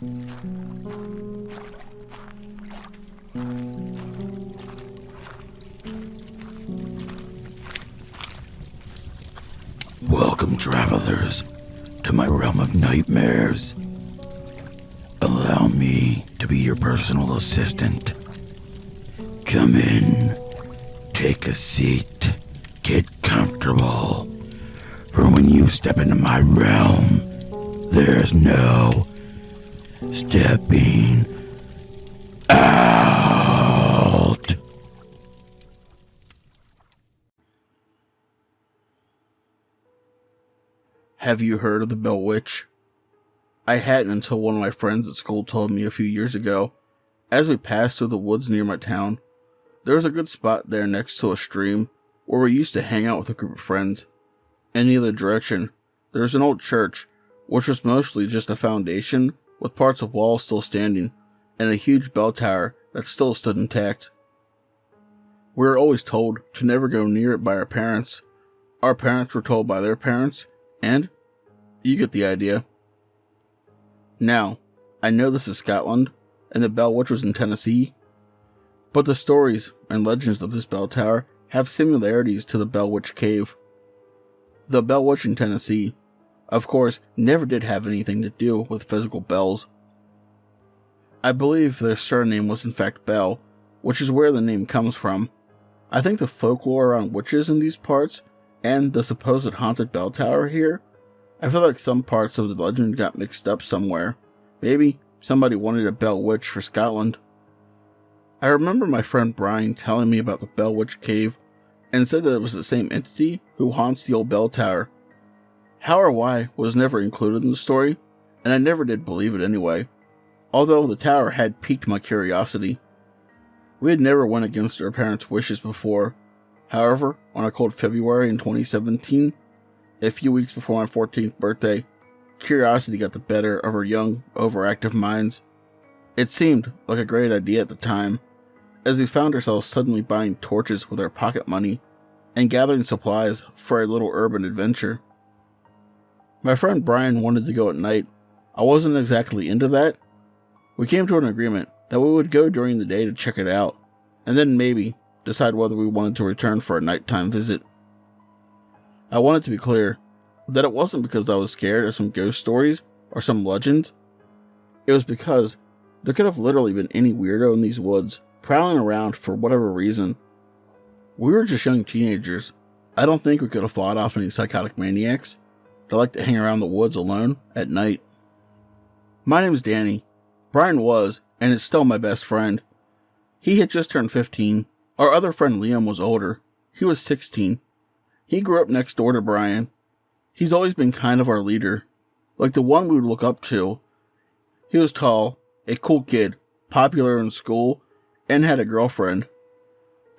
Welcome, travelers, to my realm of nightmares. Allow me to be your personal assistant. Come in, take a seat, get comfortable. For when you step into my realm, there's no stepping out. Have you heard of the Bell Witch? I hadn't until one of my friends at school told me a few years ago. As we passed through the woods near my town, there was a good spot there next to a stream where we used to hang out with a group of friends. In either direction, there was an old church, which was mostly just a foundation with parts of walls still standing, and a huge bell tower that still stood intact. We were always told to never go near it by our parents. Our parents were told by their parents, and you get the idea. Now, I know this is Scotland, and the Bell Witch was in Tennessee, but the stories and legends of this bell tower have similarities to the Bell Witch Cave. The Bell Witch in Tennessee, of course, never did have anything to do with physical bells. I believe their surname was in fact Bell, which is where the name comes from. I think the folklore around witches in these parts, and the supposed haunted bell tower here, I feel like some parts of the legend got mixed up somewhere. Maybe somebody wanted a Bell Witch for Scotland. I remember my friend Brian telling me about the Bell Witch Cave, and said that it was the same entity who haunts the old bell tower. How or why was never included in the story, and I never did believe it anyway, although the tower had piqued my curiosity. We had never went against our parents' wishes before. However, on a cold February in 2017, a few weeks before my 14th birthday, curiosity got the better of our young, overactive minds. It seemed like a great idea at the time, as we found ourselves suddenly buying torches with our pocket money and gathering supplies for a little urban adventure. My friend Brian wanted to go at night. I wasn't exactly into that. We came to an agreement that we would go during the day to check it out, and then maybe decide whether we wanted to return for a nighttime visit. I wanted to be clear that it wasn't because I was scared of some ghost stories or some legends. It was because there could have literally been any weirdo in these woods prowling around for whatever reason. We were just young teenagers. I don't think we could have fought off any psychotic maniacs that like to hang around the woods alone at night. My name's Danny. Brian was, and is still my best friend. He had just turned 15. Our other friend Liam was older. He was 16. He grew up next door to Brian. He's always been kind of our leader, like the one we would look up to. He was tall, a cool kid, popular in school, and had a girlfriend.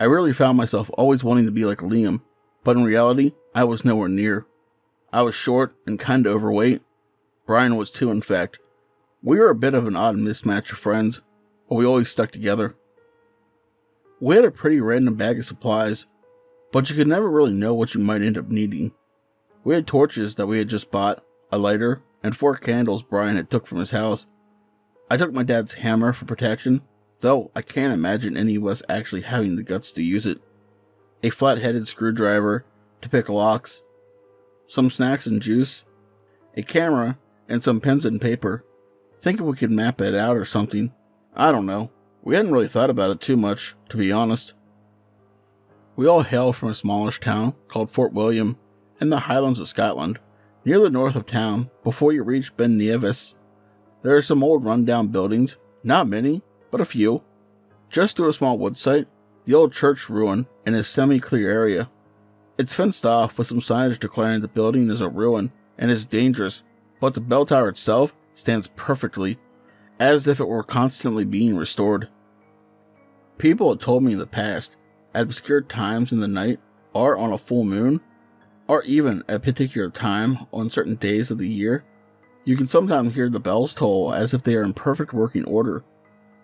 I really found myself always wanting to be like Liam, but in reality, I was nowhere near. I was short and kinda overweight. Brian was too, in fact. We were a bit of an odd mismatch of friends, but we always stuck together. We had a pretty random bag of supplies, but you could never really know what you might end up needing. We had torches that we had just bought, a lighter, and 4 candles Brian had took from his house. I took my dad's hammer for protection, though I can't imagine any of us actually having the guts to use it. A flat-headed screwdriver to pick locks, some snacks and juice, a camera, and some pens and paper. Think if we could map it out or something. I don't know. We hadn't really thought about it too much, to be honest. We all hail from a smallish town called Fort William in the Highlands of Scotland, near the north of town before you reach Ben Nevis. There are some old rundown buildings, not many, but a few. Just through a small wood site, the old church ruin in a semi-clear area. It's fenced off with some signage declaring the building is a ruin and is dangerous, but the bell tower itself stands perfectly, as if it were constantly being restored. People had told me in the past, at obscure times in the night, or on a full moon, or even at a particular time on certain days of the year, you can sometimes hear the bells toll as if they are in perfect working order.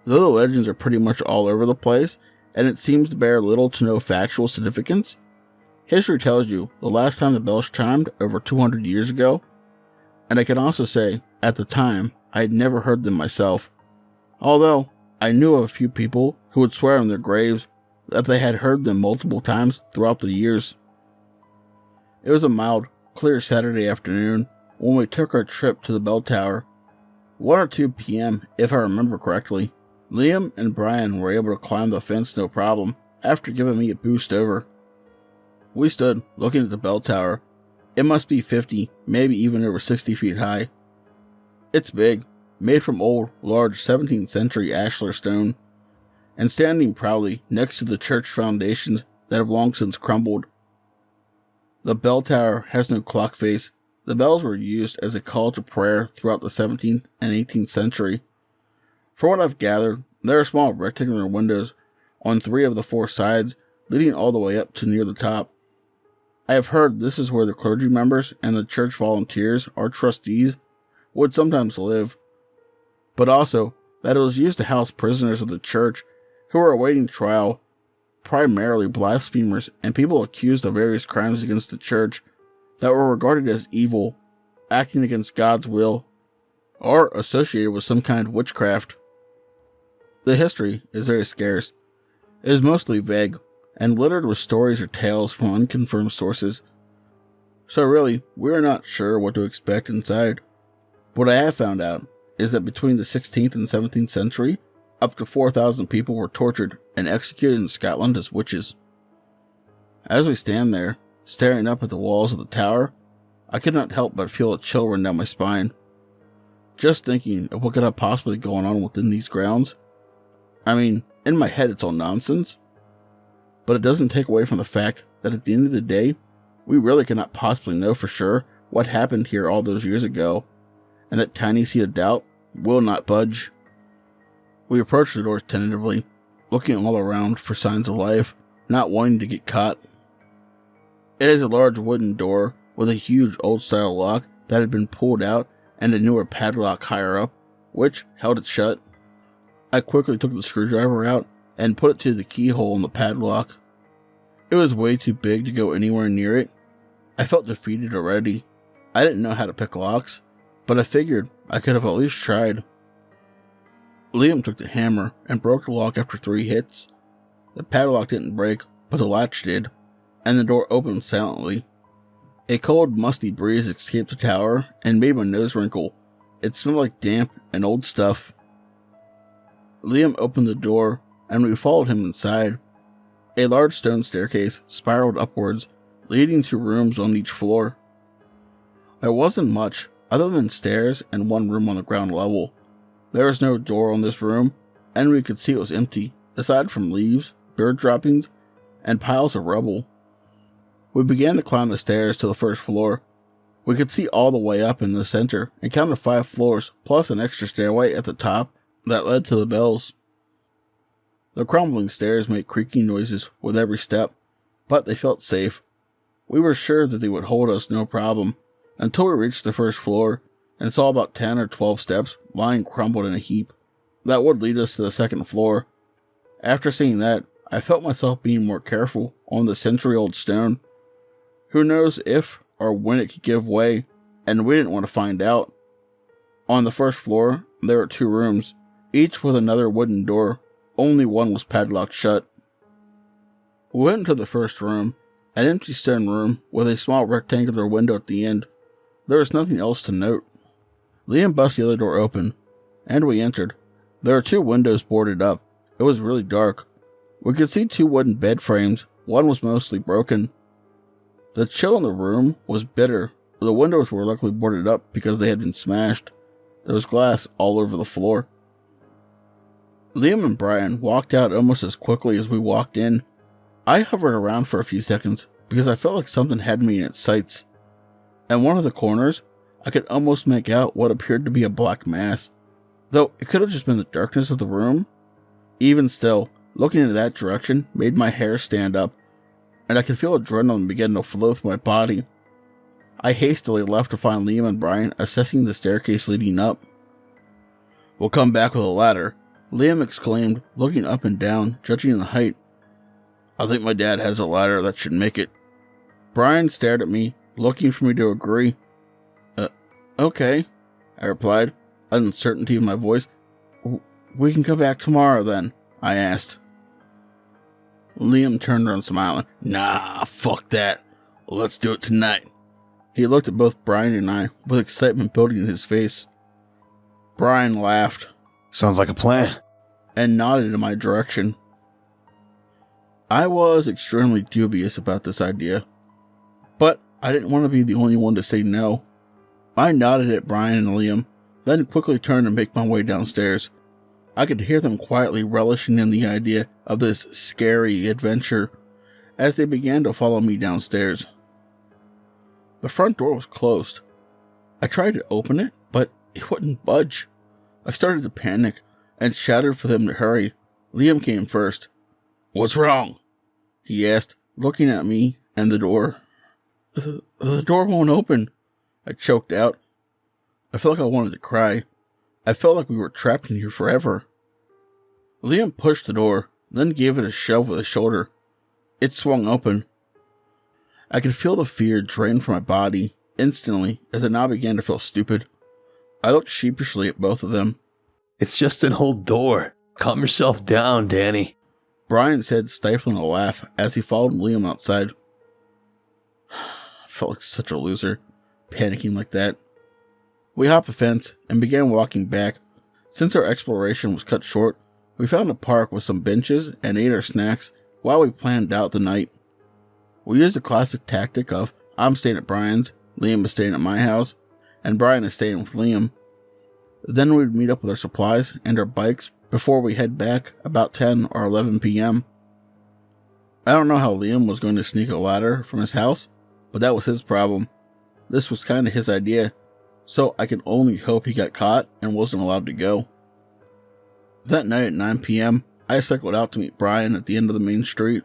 Though the legends are pretty much all over the place, and it seems to bear little to no factual significance, history tells you the last time the bells chimed over 200 years ago, and I can also say At the time, I had never heard them myself, although I knew of a few people who would swear on their graves that they had heard them multiple times throughout the years. It was a mild, clear Saturday afternoon when we took our trip to the bell tower. 1 or 2 p.m. if I remember correctly. Liam and Brian were able to climb the fence no problem after giving me a boost over. We stood looking at the bell tower. It must be 50, maybe even over 60 feet high. It's big, made from old, large 17th century ashlar stone, and standing proudly next to the church foundations that have long since crumbled. The bell tower has no clock face. The bells were used as a call to prayer throughout the 17th and 18th century. For what I've gathered, there are small rectangular windows on 3 of the 4 sides, leading all the way up to near the top. I have heard this is where the clergy members and the church volunteers, or trustees, would sometimes live, but also that it was used to house prisoners of the church who were awaiting trial, primarily blasphemers and people accused of various crimes against the church that were regarded as evil, acting against God's will, or associated with some kind of witchcraft. The history is very scarce. It is mostly vague, and littered with stories or tales from unconfirmed sources. So really, we are not sure what to expect inside. What I have found out is that between the 16th and 17th century, up to 4,000 people were tortured and executed in Scotland as witches. As we stand there, staring up at the walls of the tower, I could not help but feel a chill run down my spine. Just thinking of what could have possibly gone on within these grounds. I mean, in my head it's all nonsense, but it doesn't take away from the fact that at the end of the day, we really cannot possibly know for sure what happened here all those years ago, and that tiny seed of doubt will not budge. We approached the doors tentatively, looking all around for signs of life, not wanting to get caught. It is a large wooden door with a huge old-style lock that had been pulled out and a newer padlock higher up, which held it shut. I quickly took the screwdriver out and put it to the keyhole in the padlock. It was way too big to go anywhere near it. I felt defeated already. I didn't know how to pick locks, but I figured I could have at least tried. Liam took the hammer and broke the lock after 3 hits. The padlock didn't break, but the latch did, and the door opened silently. A cold, musty breeze escaped the tower and made my nose wrinkle. It smelled like damp and old stuff. Liam opened the door, and we followed him inside. A large stone staircase spiraled upwards, leading to rooms on each floor. There wasn't much other than stairs and 1 room on the ground level. There was no door on this room, and we could see it was empty, aside from leaves, bird droppings, and piles of rubble. We began to climb the stairs to the first floor. We could see all the way up in the center and counted 5 floors, plus an extra stairway at the top that led to the bells. The crumbling stairs made creaking noises with every step, but they felt safe. We were sure that they would hold us no problem, until we reached the first floor and saw about 10 or 12 steps lying crumbled in a heap. That would lead us to the second floor. After seeing that, I felt myself being more careful on the century-old stone. Who knows if or when it could give way, and we didn't want to find out. On the first floor, there were 2 rooms, each with another wooden door. Only one was padlocked shut. We went into the first room, an empty stone room with a small rectangular window at the end. There was nothing else to note. Liam busted the other door open, and we entered. There were 2 windows boarded up. It was really dark. We could see 2 wooden bed frames. One was mostly broken. The chill in the room was bitter. The windows were luckily boarded up because they had been smashed. There was glass all over the floor. Liam and Brian walked out almost as quickly as we walked in. I hovered around for a few seconds because I felt like something had me in its sights. In one of the corners, I could almost make out what appeared to be a black mass, though it could have just been the darkness of the room. Even still, looking in that direction made my hair stand up, and I could feel adrenaline begin to flow through my body. I hastily left to find Liam and Brian assessing the staircase leading up. "We'll come back with a ladder," Liam exclaimed, looking up and down, judging the height. "I think my dad has a ladder that should make it." Brian stared at me, looking for me to agree. Okay. I replied, uncertainty in my voice. We can come back tomorrow then, I asked. Liam turned around smiling. Nah, fuck that. Let's do it tonight. He looked at both Brian and I with excitement building in his face. Brian laughed. Sounds like a plan. And nodded in my direction. I was extremely dubious about this idea, but I didn't want to be the only one to say no. I nodded at Brian and Liam, then quickly turned to make my way downstairs. I could hear them quietly relishing in the idea of this scary adventure as they began to follow me downstairs. The front door was closed. I tried to open it, but it wouldn't budge. I started to panic and shouted for them to hurry. Liam came first. What's wrong? He asked, looking at me and the door. The door won't open, I choked out. I felt like I wanted to cry. I felt like we were trapped in here forever. Liam pushed the door, then gave it a shove with his shoulder. It swung open. I could feel the fear drain from my body instantly as I now began to feel stupid. I looked sheepishly at both of them. It's just an old door. Calm yourself down, Danny. Brian said, stifling a laugh as he followed Liam outside. I felt like such a loser, panicking like that. We hopped the fence and began walking back. Since our exploration was cut short, we found a park with some benches and ate our snacks while we planned out the night. We used the classic tactic of I'm staying at Brian's, Liam is staying at my house, and Brian is staying with Liam. Then we'd meet up with our supplies and our bikes before we head back about 10 or 11 p.m. I don't know how Liam was going to sneak a ladder from his house, but that was his problem. This was kind of his idea, so I can only hope he got caught and wasn't allowed to go. That night at 9 p.m., I cycled out to meet Brian at the end of the main street.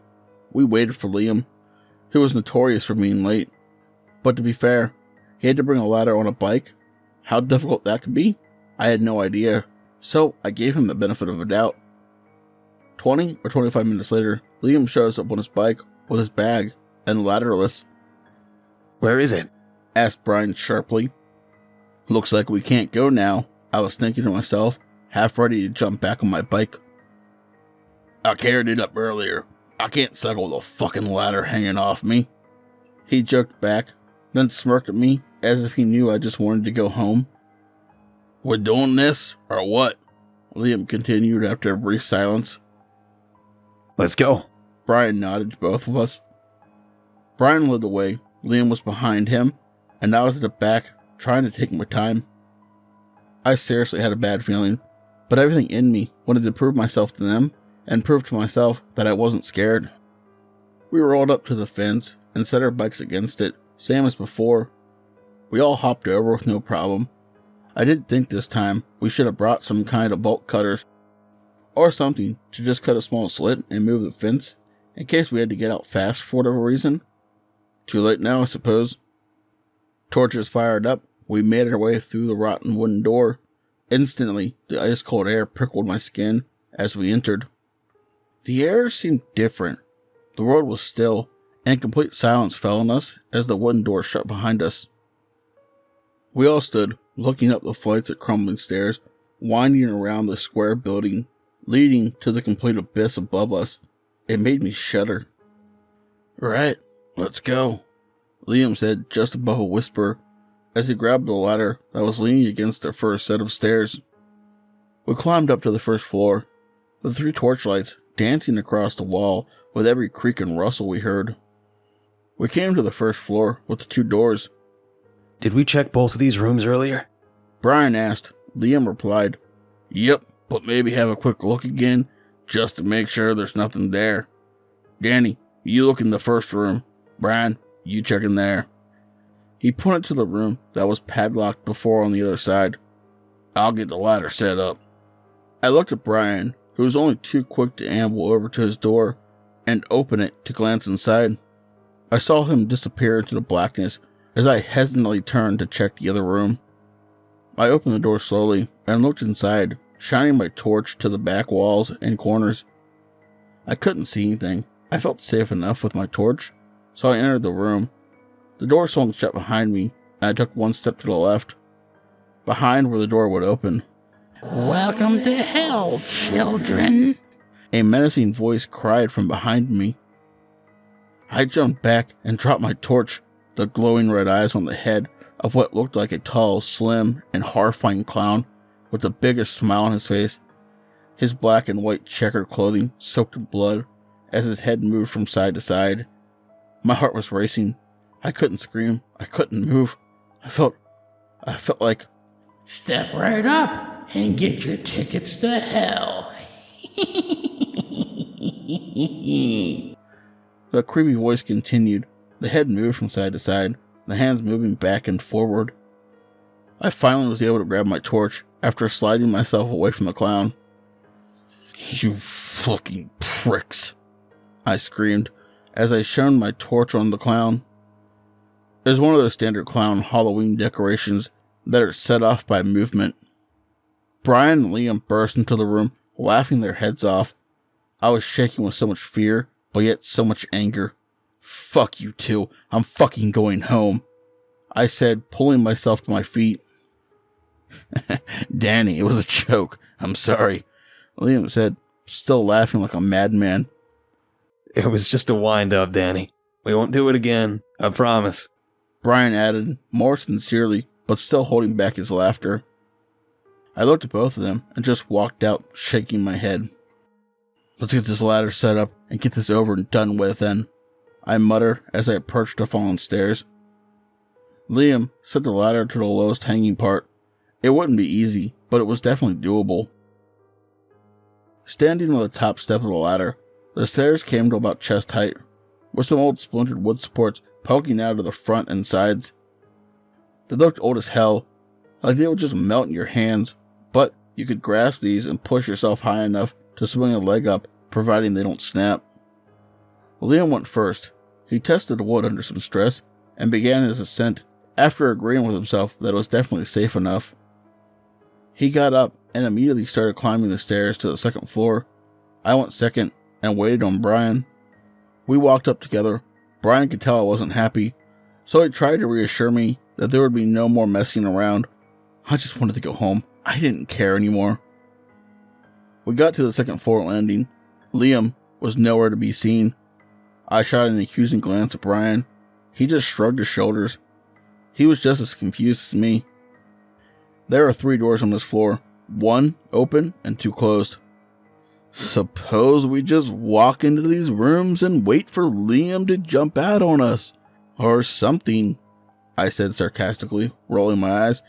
We waited for Liam, who was notorious for being late. But to be fair, he had to bring a ladder on a bike. How difficult that could be, I had no idea, so I gave him the benefit of a doubt. 20 or 25 minutes later, Liam shows up on his bike with his bag and ladderless. Where is it? Asked Brian sharply. Looks like we can't go now, I was thinking to myself, half ready to jump back on my bike. I carried it up earlier. I can't cycle with a fucking ladder hanging off me. He joked back, then smirked at me as if he knew I just wanted to go home. We're doing this, or what? Liam continued after a brief silence. Let's go. Brian nodded to both of us. Brian led the way, Liam was behind him, and I was at the back trying to take my time. I seriously had a bad feeling, but everything in me wanted to prove myself to them and prove to myself that I wasn't scared. We rolled up to the fence and set our bikes against it, same as before. We all hopped over with no problem. I did think this time we should have brought some kind of bolt cutters or something to just cut a small slit and move the fence in case we had to get out fast for whatever reason. Too late now, I suppose. Torches fired up, we made our way through the rotten wooden door. Instantly, the ice-cold air prickled my skin as we entered. The air seemed different. The world was still, and complete silence fell on us as the wooden door shut behind us. We all stood, looking up the flights of crumbling stairs, winding around the square building, leading to the complete abyss above us. It made me shudder. Right, let's go, Liam said just above a whisper as he grabbed the ladder that was leaning against the first set of stairs. We climbed up to the first floor, the 3 torchlights dancing across the wall with every creak and rustle we heard. We came to the first floor with the 2 doors. Did we check both of these rooms earlier? Brian asked. Liam replied, Yep, but maybe have a quick look again just to make sure there's nothing there. Danny, you look in the first room. Brian, you check in there. He pointed to the room that was padlocked before on the other side. I'll get the ladder set up. I looked at Brian, who was only too quick to amble over to his door and open it to glance inside. I saw him disappear into the blackness as I hesitantly turned to check the other room. I opened the door slowly and looked inside, shining my torch to the back walls and corners. I couldn't see anything. I felt safe enough with my torch, so I entered the room. The door swung shut behind me, and I took one step to the left. behind where the door would open. Welcome to hell, children. A menacing voice cried from behind me. I jumped back and dropped my torch, the glowing red eyes on the head of what looked like a tall, slim, and horrifying clown with the biggest smile on his face. His black and white checkered clothing soaked in blood as his head moved from side to side. My heart was racing. I couldn't scream. I couldn't move. I felt like... Step right up and get your tickets to hell. The creepy voice continued. The head moved from side to side, the hands moving back and forward. I finally was able to grab my torch after sliding myself away from the clown. You fucking pricks, I screamed as I shone my torch on the clown. It was one of those standard clown Halloween decorations that are set off by movement. Brian and Liam burst into the room, laughing their heads off. I was shaking with so much fear, but yet so much anger. Fuck you two, I'm fucking going home, I said, pulling myself to my feet. Danny, it was a joke. I'm sorry, Liam said, still laughing like a madman. It was just a wind-up, Danny. We won't do it again, I promise. Brian added, more sincerely, but still holding back his laughter. I looked at both of them and just walked out, shaking my head. Let's get this ladder set up and get this over and done with then, I muttered as I approached the fallen stairs. Liam set the ladder to the lowest hanging part. It wouldn't be easy, but it was definitely doable. Standing on the top step of the ladder, the stairs came to about chest height, with some old splintered wood supports poking out of the front and sides. They looked old as hell, like they would just melt in your hands, but you could grasp these and push yourself high enough to swing a leg up, providing they don't snap. Liam went first. He tested the wood under some stress and began his ascent after agreeing with himself that it was definitely safe enough. He got up and immediately started climbing the stairs to the second floor. I went second and waited on Brian. We walked up together. Brian could tell I wasn't happy, so he tried to reassure me that there would be no more messing around. I just wanted to go home. I didn't care anymore. We got to the second floor landing. Liam was nowhere to be seen. I shot an accusing glance at Brian. He just shrugged his shoulders. He was just as confused as me. There are 3 doors on this floor, 1 open and 2 closed. Suppose we just walk into these rooms and wait for Liam to jump out on us. Or something, I said sarcastically, rolling my eyes.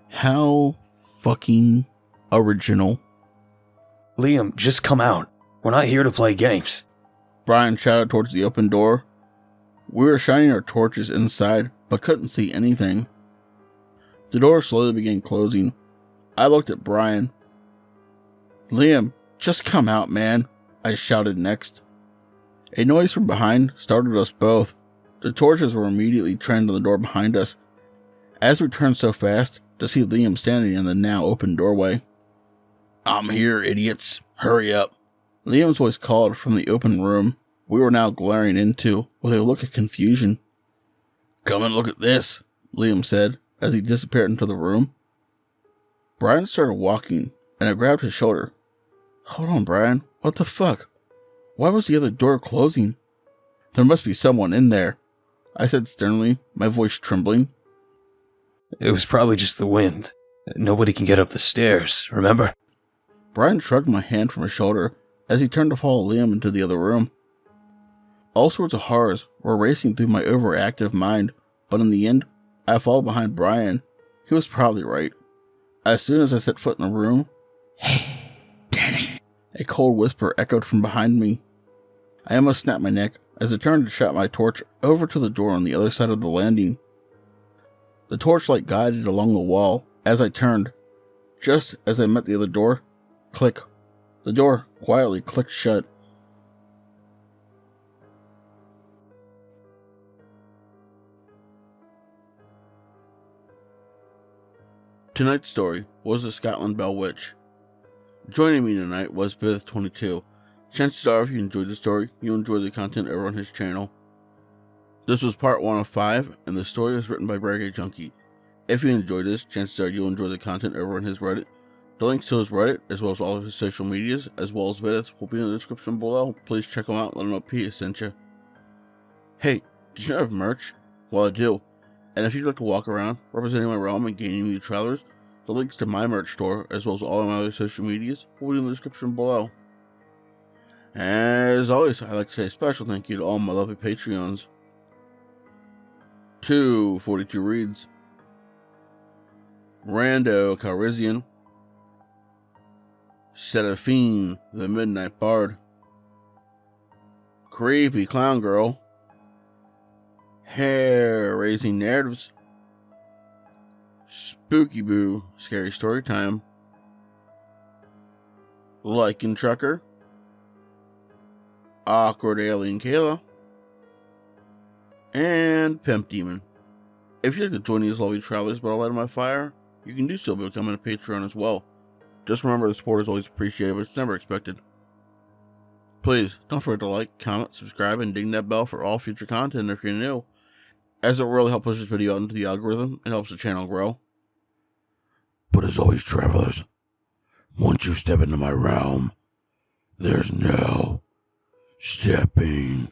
How fucking original. Liam, just come out. We're not here to play games. Brian shouted towards the open door. We were shining our torches inside, but couldn't see anything. The door slowly began closing. I looked at Brian. Liam, just come out, man, I shouted next. A noise from behind startled us both. The torches were immediately trained on the door behind us, as we turned so fast to see Liam standing in the now open doorway. I'm here, idiots. Hurry up. Liam's voice called from the open room we were now glaring into with a look of confusion. Come and look at this, Liam said as he disappeared into the room. Brian started walking, and I grabbed his shoulder. Hold on, Brian. What the fuck? Why was the other door closing? There must be someone in there, I said sternly, my voice trembling. It was probably just the wind. Nobody can get up the stairs, remember? Brian shrugged my hand from his shoulder as he turned to follow Liam into the other room. All sorts of horrors were racing through my overactive mind, but in the end, I followed behind Brian. He was probably right. As soon as I set foot in the room, Hey, Danny. A cold whisper echoed from behind me. I almost snapped my neck as I turned to shot my torch over to the door on the other side of the landing. The torchlight guided along the wall as I turned. Just as I met the other door, click. The door quietly clicked shut. Tonight's story was the Scotland Bell Witch. Joining me tonight was Viidith22. Chances are if you enjoyed the story, you'll enjoy the content over on his channel. This was part 1 of 5, and the story was written by By Reggaejunkiegee. If you enjoyed this, chances are you'll enjoy the content over on his Reddit. The links to his Reddit, as well as all of his social medias, as well as Viidith, will be in the description below. Please check them out and let him know Pete sent you. Hey, did you not have merch? Well, I do. And if you'd like to walk around, representing my realm and gaining new travelers, the links to my merch store, as well as all of my other social medias, will be in the description below. As always, I'd like to say a special thank you to all my lovely Patreons. 242 Reads, Rando Calrissian, Seraphine the Midnight Bard, Creepy Clown Girl, Hair Raising Narratives, Spooky Boo Scary Story Time, Lycan Trucker, Awkward Alien Kayla, and Pimp Demon. If you'd like to join these lovely travelers but I'll light my fire, you can do so by becoming a Patreon as well. Just remember the support is always appreciated, but it's never expected. Please, don't forget to like, comment, subscribe, and ding that bell for all future content if you're new, as it will really help push this video out into the algorithm and helps the channel grow. But as always, travelers, once you step into my realm, there's no stepping